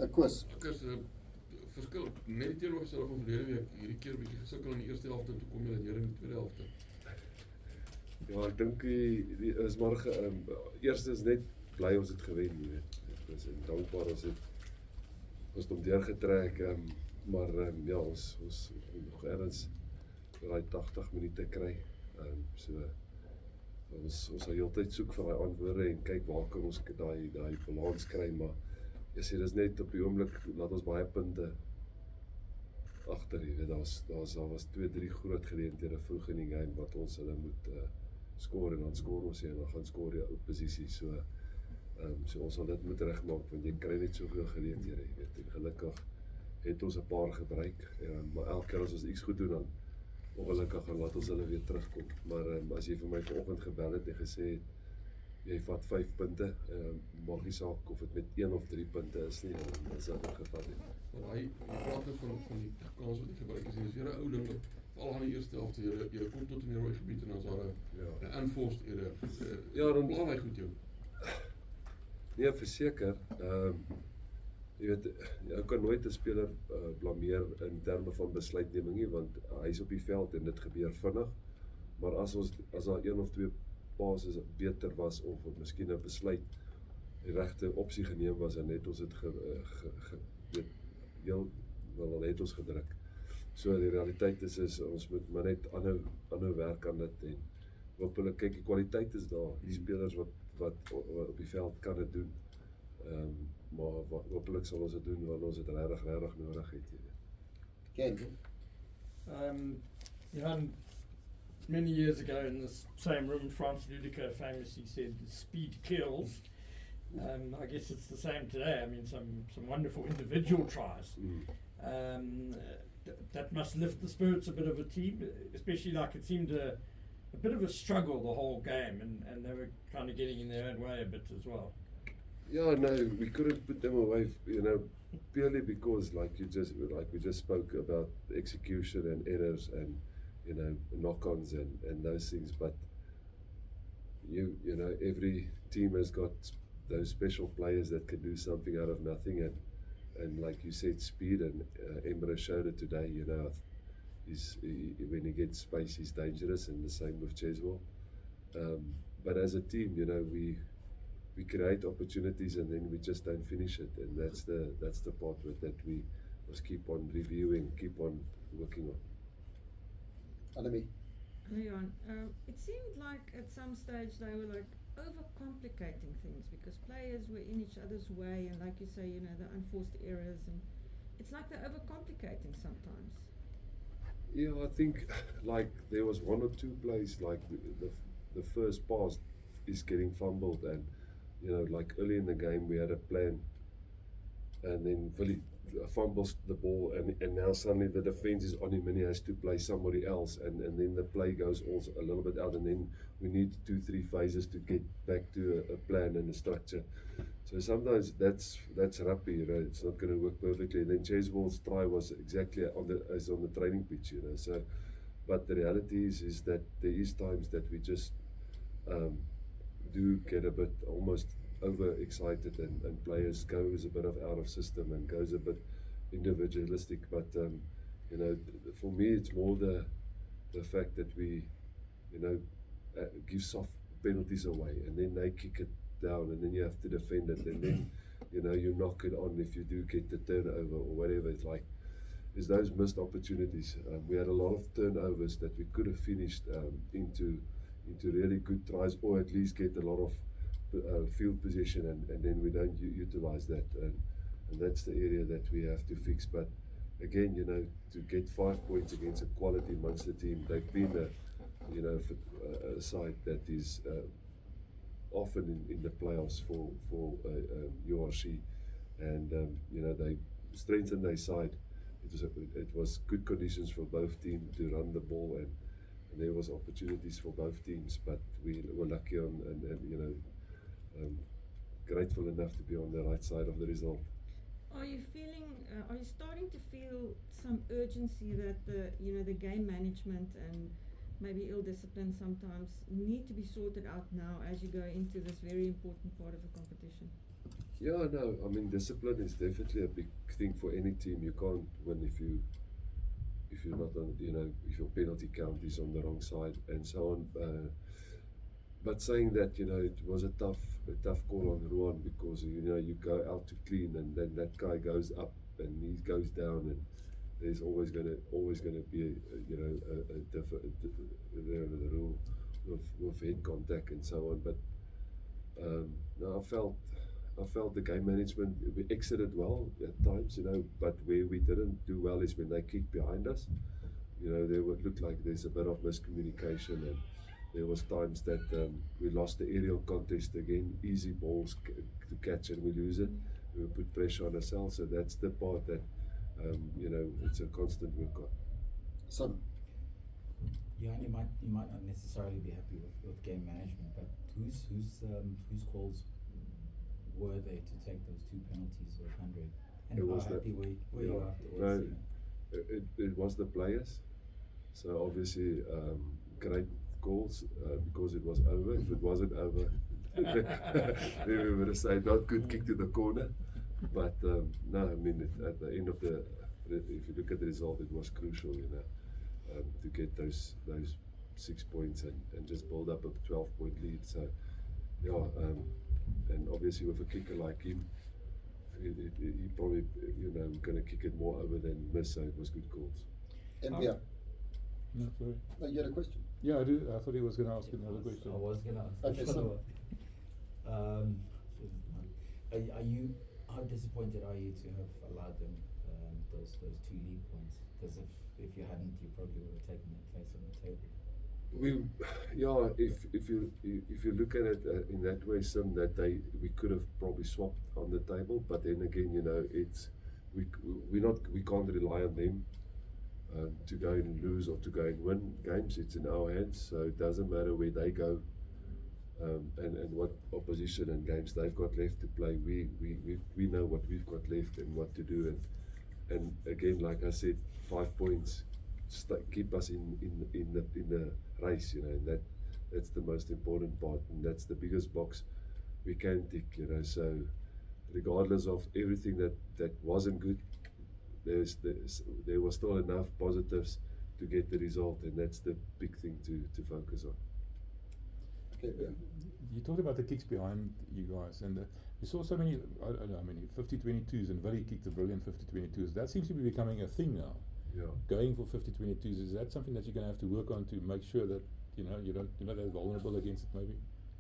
Koos. Ek is verskil net die teenoorgestelde van verlede week. Hierdie keer bietjie gesukkel in die eerste helfte, toe kom julle neer in die tweede helfte. Ja, ek dink die is maar eers is net bly ons het gewen, jy weet. Ek is dankbaar ons het hom deurgetrek, maar ja, ons nog ergens daai 80 minute kry. So ons sal heeltyd soek vir daai antwoorde en kyk waar kan ons daai balans kry, maar jy sê dis net op die oomblik laat ons baie punte agter, jy weet. Daar was 2-3 groot geleenthede vroeg in die game wat ons hulle moet skoor en dan skoor ons en dan gaan skoor die opposisie. So ons sal dit moet regmaak want jy kry net soveel geleenthede, jy weet. En gelukkig het ons 'n paar gebruik, maar elke keer as ons iets goed doen dan ongelukkig dan laat ons hulle weer terugkom. Maar as jy vir my vanoggend gebel het en gesê het jy vat 5 punte, maak nie saak of dit met 1 of 3 punte is nie, dan is dat gevat het. Maar jy praat nou van die kans wat jy gebruik is, dis weer 'n ou ding, veral aan die eerste helfte, jy kom tot in die rooi gebied en dan is daar 'n enforced error. Ja, dan plan hy goed jou. Nee, verseker, jy weet, jy kan nooit 'n speler blameer in terme van besluitneming nie, want hy's op die veld en dit gebeur vinnig, maar as daar 1 of 2 passes beter was of miskien 'n besluit die regte opsie geneem was en net ons het net ons gedruk. So die realiteit is ons moet maar net aanhou werk aan dit en hopelik kyk die kwaliteit is daar, die spelers wat op die veld kan dit doen. Maar hopelik sal ons dit doen wanneer ons dit regtig nodig het, jy weet. Ken. Many years ago in this same room, Franz Ludiker famously said, "Speed kills." I guess it's the same today. I mean, some wonderful individual tries. That must lift the spirits a bit of a team, especially like it seemed a bit of a struggle the whole game, and they were kind of getting in their own way a bit as well. Yeah, no, we couldn't put them away, purely because we just spoke about execution and errors and knock-ons and those things, but every team has got those special players that can do something out of nothing, and like you said, speed, and Emre showed it today. When he gets space, he's dangerous, and the same with Cheswell. But as a team, we create opportunities and then we just don't finish it, and that's the part that we must keep on reviewing, keep on working on. Annemie. Leon, it seemed like at some stage they were like overcomplicating things because players were in each other's way, and like you say, the unforced errors, and it's like they're overcomplicating sometimes. Yeah, I think like there was 1 or 2 plays, like the first pass is getting fumbled, and like early in the game we had a plan, and then Willie fumbles the ball, and now suddenly the defense is on him and he has to play somebody else, and then the play goes also a little bit out, and then we need 2-3 phases to get back to a plan and a structure. So sometimes that's rugby, it's not going to work perfectly. And then Cheswell's try was exactly on the training pitch, So, but the reality is that there is times that we just do get a bit almost overexcited, and players goes a bit out of system and goes a bit individualistic. But for me, it's more the fact that we give soft penalties away, and then they kick it down, and then you have to defend it, and then you knock it on if you do get the turnover or whatever. It's like is those missed opportunities. We had a lot of turnovers that we could have finished into really good tries, or at least get a lot of field position, and then we don't utilize that, and that's the area that we have to fix. But again, to get 5 points against a quality Munster team, they've been a side that is often in the playoffs for URC, and they strengthened their side. It was good conditions for both teams to run the ball, and there was opportunities for both teams, but we were lucky on and grateful enough to be on the right side of the result. Are you starting to feel some urgency that the game management and maybe ill discipline sometimes need to be sorted out now as you go into this very important part of the competition? Yeah, no, I mean discipline is definitely a big thing for any team. You can't win if you're not on, you know, if your penalty count is on the wrong side and so on. But saying that, you know, it was a tough call on Ruan because you know you go out to clean and then that guy goes up and he goes down and there's always gonna be the rule with head contact and so on. But no, I felt the game management, we exited well at times, you know, but where we didn't do well is when they kicked behind us. You know, there would look like there's a bit of miscommunication, and there was times that we lost the aerial contest again, easy balls to catch and we lose it. We put pressure on ourselves, so that's the part that you know, it's a constant work on. Son. Yeah, and you might not necessarily be happy with game management, but whose calls were there to take those 2 penalties with 100? And It how was happy were you afterwards? It was the players. So obviously, great calls because it was over. If it wasn't over, then we would have said not good kick to the corner. But no, I mean at the end of if you look at the result, it was crucial, you know, to get those 6 points and just build up a 12-point lead. So yeah, and obviously with a kicker like him, he probably, you know, going to kick it more over than miss. So it was good calls. And yeah. No, sorry. No, you had a question. Yeah, I do. I thought he was going to ask another question. I was going to ask. Okay, so how disappointed are you to have allowed them those 2 league points? Because if you hadn't, you probably would have taken their place on the table. If you look at it in that way, Sim, that we could have probably swapped on the table, but then again, you know, we can't rely on them to go and lose or to go and win games. It's in our hands, so it doesn't matter where they go and what opposition and games they've got left to play. We know what we've got left and what to do, and again, like I said, 5 points keep us in the race, you know, and that's the most important part, and that's the biggest box we can tick, you know. So regardless of everything that wasn't good, there was still enough positives to get the result, and that's the big thing to focus on. Okay, yeah. You talked about the kicks behind you guys, and you saw so many, I don't know how many, 50-22s, and Willie kicked a brilliant 50-22s. That seems to be becoming a thing now. Yeah. Going for 50-22s, is that something that you're going to have to work on to make sure that, you know, you're not as vulnerable against it maybe?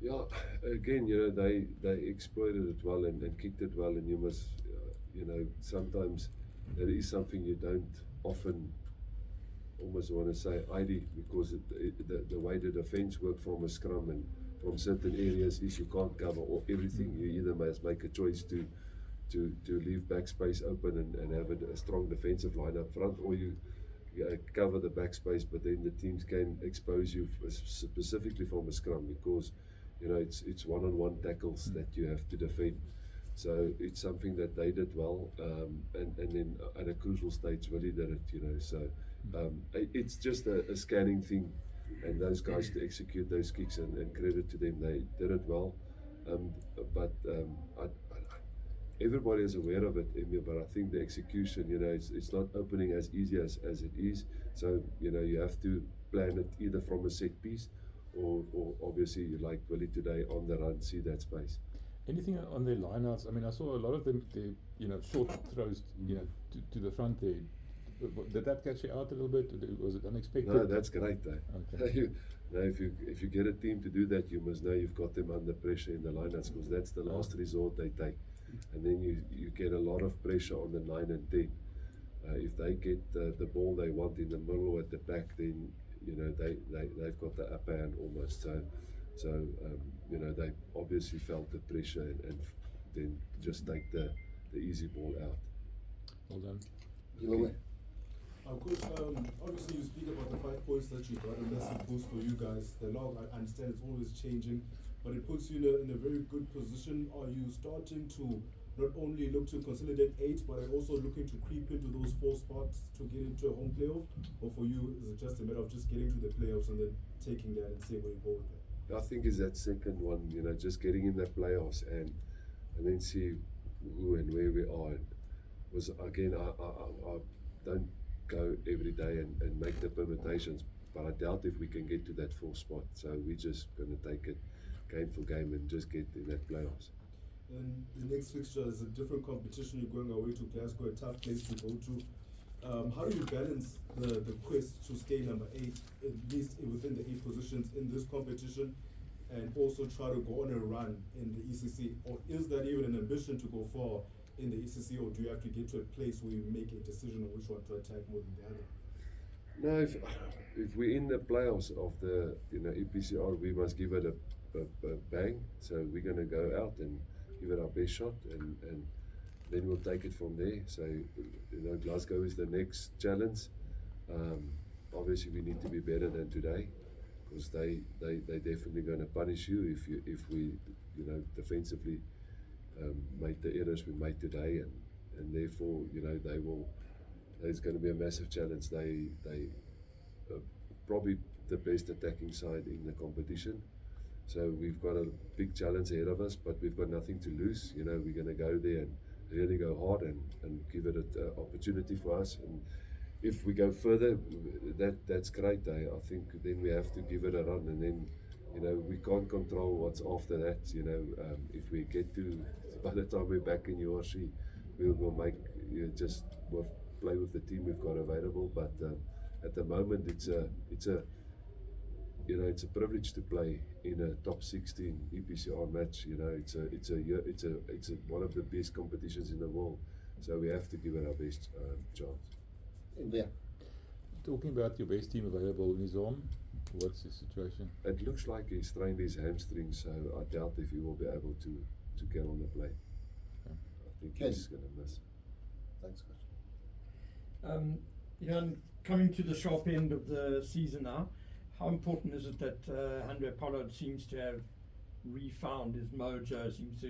Yeah, again, you know, they exploited it well and kicked it well, and you must, you know, sometimes that is something you don't often almost want to say ID, because the way the defense works from a scrum and from certain areas is you can't cover everything. You either must make a choice to leave backspace open and have a strong defensive line up front, or you cover the backspace, but then the teams can expose you specifically from a scrum, because you know it's one-on-one tackles that you have to defend. So it's something that they did well, and then at a crucial stage Willie did it, you know. So it's just a scanning thing, and those guys to execute those kicks, and credit to them, they did it well. But everybody is aware of it, Emil, but I think the execution, you know, it's not opening as easy as it is. So, you know, you have to plan it either from a set piece or obviously, you like Willie today, on the run, see that space. Anything on their lineouts? I mean, I saw a lot of them, you know, short throws, you know, to the front there. Did that catch you out a little bit? Was it unexpected? No, that's great though. Okay. Now, if you get a team to do that, you must know you've got them under pressure in the lineouts, because that's the last resort they take. And then you get a lot of pressure on the 9 and 10. If they get the ball they want in the middle or at the back, then you know they've got the upper hand almost. So you know, they obviously felt the pressure and then just take the easy ball out. Well done. You away. Coach, obviously you speak about the 5 points that you got, and that's a boost for you guys. The log, I understand it's always changing, but it puts you in a very good position. Are you starting to not only look to consolidate 8, but are also looking to creep into those 4 spots to get into a home playoff? Or for you, is it just a matter of just getting to the playoffs and then taking that and seeing where you go with it? I think is that second one, you know, just getting in the playoffs and and then see who and where we are. And was again, I don't go every day and make the permutations, but I doubt if we can get to that 4th spot. So we're just going to take it game for game and just get in that playoffs. And the next fixture is a different competition. You're going away to Glasgow, a tough place to go to. How do you balance the quest to stay number 8, at least within the 8 positions in this competition, and also try to go on a run in the ECC? Or is that even an ambition to go far in the ECC, or do you have to get to a place where you make a decision on which one to attack more than the other? No, if we're in the playoffs of the EPCR, we must give it a bang. So we're going to go out and give it our best shot, and then we'll take it from there. So Glasgow is the next challenge. Obviously, we need to be better than today, because they definitely going to punish you if we defensively made the errors we made today, and therefore they will. It's going to be a massive challenge. They probably the best attacking side in the competition. So we've got a big challenge ahead of us, but we've got nothing to lose. We're going to go there and really go hard and give it an opportunity for us. And if we go further, that's great. I think then we have to give it a run, and then we can't control what's after that. If we get to, by the time we're back in URC, we'll make just play with the team we've got available. But at the moment, it's a privilege to play in a top 16 EPCR match. It's one of the best competitions in the world. So we have to give it our best chance. NVIA. Talking about your best team available, Nizam, what's the situation? It looks like he strained his hamstring, so I doubt if he will be able to get on the plane. Okay. I think Ken. he's going to miss. Thanks, Coach. Jan, coming to the sharp end of the season now, how important is it that Andre Pollard seems to have refound his mojo, seems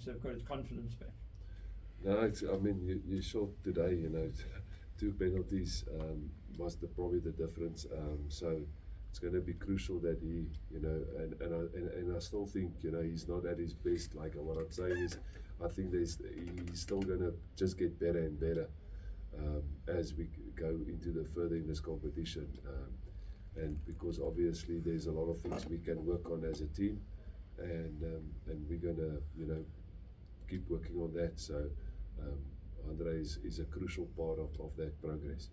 to have got his confidence back? No, you saw today, 2 penalties was probably the difference. So it's going to be crucial that he, and I still think, he's not at his best. Like what I'm saying is, I think he's still going to just get better and better as we go into the further in this competition. And because obviously there's a lot of things we can work on as a team, and we're going to, keep working on that. So Andre is a crucial part of that progress.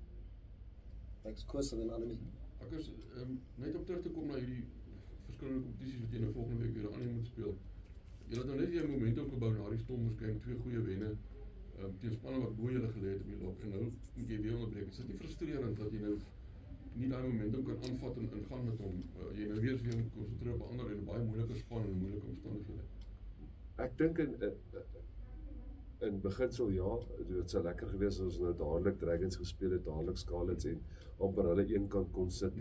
Thanks, Chris, and then Annemie. Ek is net om terug te kom na hierdie verskillende kompetisies wat jy nou volgende week weer aan moet speel. Jy het nou net jou momentum gebou na die Stormers game, 2 goeie wenne teen spanne wat bo julle gelê het op die lok, en nou moet jy weer onderbreek. Is dit nie frustrerend dat jy nou nie daai momentum kan aanvat en gaan met hom? Jy nou weer moet konsentreer op 'n ander en 'n baie moeiliker span en moeilike omstandighede. Ek dink in beginsel ja, dit sou lekker gewees as ons nou dadelik Dragons gespeel het, dadelik Scarlets, en amper hulle een kant kon sit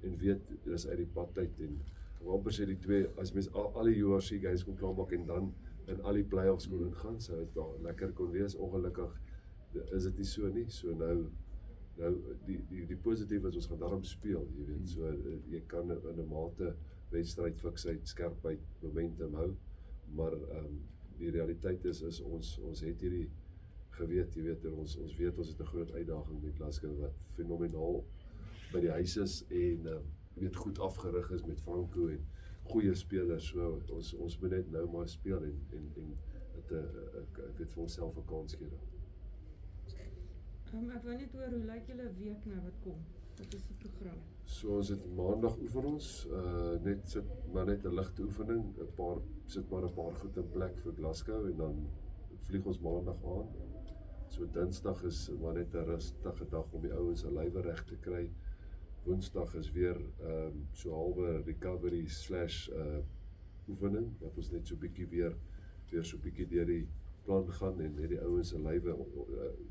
en weet dis uit die pad uit, en amper sê die twee, as mens al die URC guys kon klaarmaak en dan in al die playoffs kon ingaan, sou dit lekker kon wees. Ongelukkig is dit nie so nie. So nou die positief is ons gaan daarom speel, jy weet, so jy kan in 'n mate wedstryd fiksheid, skerpheid, momentum hou, maar die realiteit is ons het hierdie geweet, jy weet, ons weet ons het 'n groot uitdaging met Glasgow wat fenomenaal by die huis is en weet goed afgerig is met Franco en goeie spelers. So ons moet net nou maar speel en dit ek weet vir onsself 'n kans gee. Ek wou net hoor, hoe lyk julle week nou wat kom? Wat is die program? So ons het maandag oefen ons, net 'n ligte oefening, sit maar 'n paar goed in plek vir Glasgow en dan vlieg ons maandag aan. So Dinsdag is maar net 'n rustige dag om die ouens se lywe reg te kry. Woensdag is weer so halwe recovery / oefening, wat ons net so bietjie weer so bietjie deur die plan gaan en net die ouens se lywe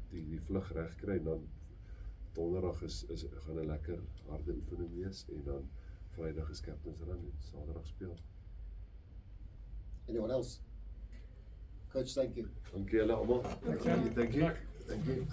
die vlug reg kry, en dan Donderdag gaan 'n lekker harde oefening wees, en dan Vrydag is Captain's Run en Saterdag speel. Anyone else? Coach, thank you. Dankie julle almal. Thank you. Thank you.